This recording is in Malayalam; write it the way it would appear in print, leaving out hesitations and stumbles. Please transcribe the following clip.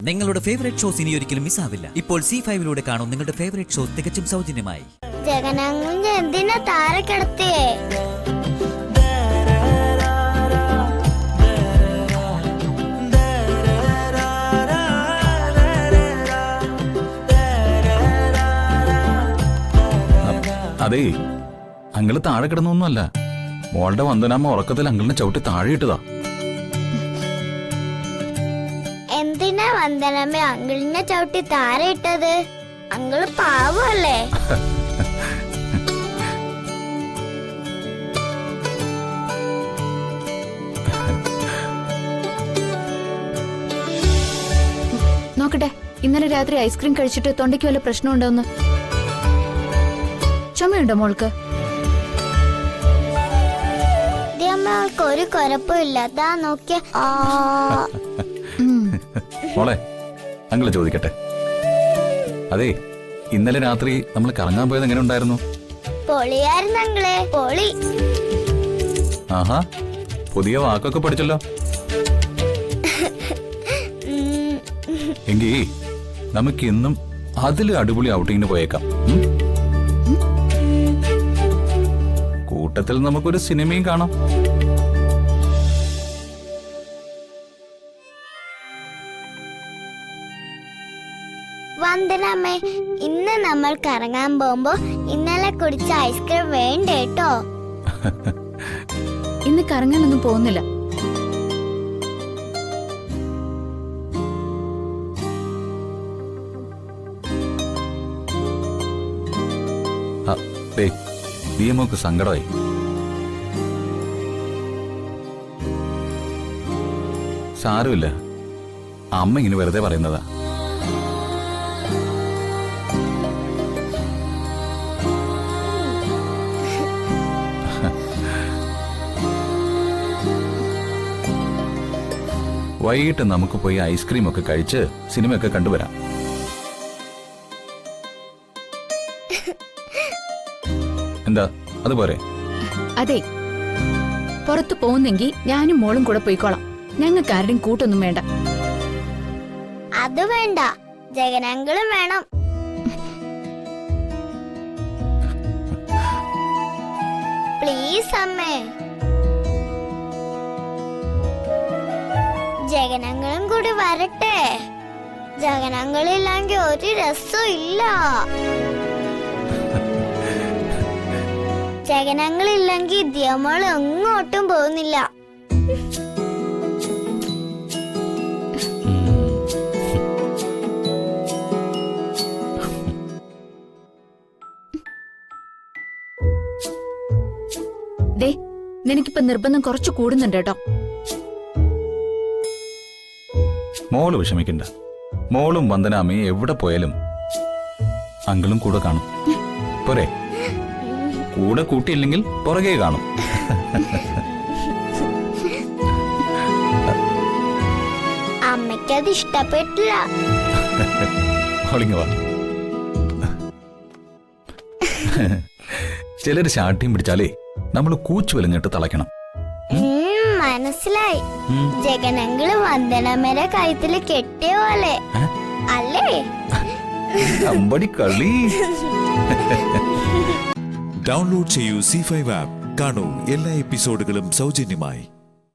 നിങ്ങളുടെ ഫേവറേറ്റ് ഷോസ് ഇനി ഒരിക്കലും മിസ്സാവില്ല. ഇപ്പോൾ C5 കാണും നിങ്ങളുടെ ഫേവറേറ്റ് ഷോസ് തികച്ചും സൗജന്യമായി. ജഗനങ്ങിന്റെ എന്തിനാ താഴെ കിടത്തേ? അതേ, അങ്കിള് താഴെ കിടന്നൊന്നുമല്ല. മോളുടെ വന്ദനാമ്മ ഉറക്കത്തിൽ അങ്കിളിനെ ചവിട്ടി താഴെ ഇട്ടതാ. എന്തിനാ വന്ദനമ്മ അങ്കിളിനെ ചവിട്ടി താഴെ ഇട്ടത്? അങ്കിള് പാവല്ലേ? നോക്കട്ടെ, ഇന്നലെ രാത്രി ഐസ്ക്രീം കഴിച്ചിട്ട് തൊണ്ടയ്ക്ക് വല്ല പ്രശ്നമുണ്ടോന്ന്. ചുമയുണ്ടോ മോൾക്ക്? ഒരു കുഴപ്പമില്ല. ദാ നോക്കിയ മോളെ, അങ്കിള് ചോദിക്കട്ടെ. അതെ, ഇന്നലെ രാത്രി നമ്മൾ കറങ്ങാൻ പോയത് എങ്ങനെ ഉണ്ടായിരുന്നു? പൊളിയായിരുന്നു അങ്കിളെ, പൊളി. ആഹാ, പുതിയ വാക്കൊക്കെ പഠിച്ചല്ലോ. എങ്കി നമുക്ക് ഇന്നും അതില് അടിപൊളി ഔട്ടിങ്ങിന് പോയേക്കാം. കൂട്ടത്തിൽ നമുക്കൊരു സിനിമയും കാണാം. വന്ദനമ്മേ, ഇന്ന് നമ്മൾ കറങ്ങാൻ പോകുമ്പോ ഇന്നലെ കുടിച്ച ഐസ്ക്രീം വേണ്ട കേട്ടോ. ഇന്ന് കറങ്ങാനൊന്നും പോകുന്നില്ല. ദിയമോക്ക് സങ്കടമായി. സാരമില്ല, അമ്മ ഇങ്ങനെ വെറുതെ പറയുന്നതാ. വൈകിട്ട് നമുക്ക് പോയി ഐസ്ക്രീം ഒക്കെ കഴിച്ച് സിനിമയൊക്കെ കണ്ടുവരാം. എന്താ, അതുപോലെ? അതെ, പുറത്തു പോകുന്നെങ്കിൽ ഞാനും മോളും കൂടെ പോയിക്കോളാം. ഞങ്ങൾക്ക് ആരുടെയും കൂട്ടൊന്നും വേണ്ട. അത് വേണ്ട, ജഗനങ്ങളും വേണം. പ്ലീസ് അമ്മേ, ജഗനങ്ങളും കൂടി വരട്ടെ. ജഗനങ്ങളില്ലെങ്കിൽ ഒരു രസവും ഇല്ല. ജഗനങ്ങളില്ലെങ്കിൽ ദിയമോൾ എങ്ങോട്ടും പോകുന്നില്ല. ദേ, നിനക്കിപ്പോ നിർബന്ധം കുറച്ച് കൂടുന്നുണ്ട് കേട്ടോ. മോള് വിഷമിക്കണ്ട. മോളും വന്ദനാമ്മയും എവിടെ പോയാലും അങ്കിളും കൂടെ കാണും. പോരെ? കൂടെ കൂട്ടിയില്ലെങ്കിൽ പുറകെ കാണും. അമ്മയ്ക്കത് ഇഷ്ടപ്പെട്ടില്ല. ചിലര് ശാഠ്യം പിടിച്ചാലേ നമ്മൾ കൂച്ചു വലിഞ്ഞിട്ട് തളയ്ക്കണം. മനസ്സിലായി. ജഗനങ്ങള് വന്ദനമ്മയുടെ കഴുത്തില് കെട്ടിയ പോലെ അല്ലേ? കളി. ഡൗൺലോഡ് ചെയ്യൂ C5 ആപ്പ്. കാണൂ എല്ലാ എപ്പിസോഡുകളും സൗജന്യമായി.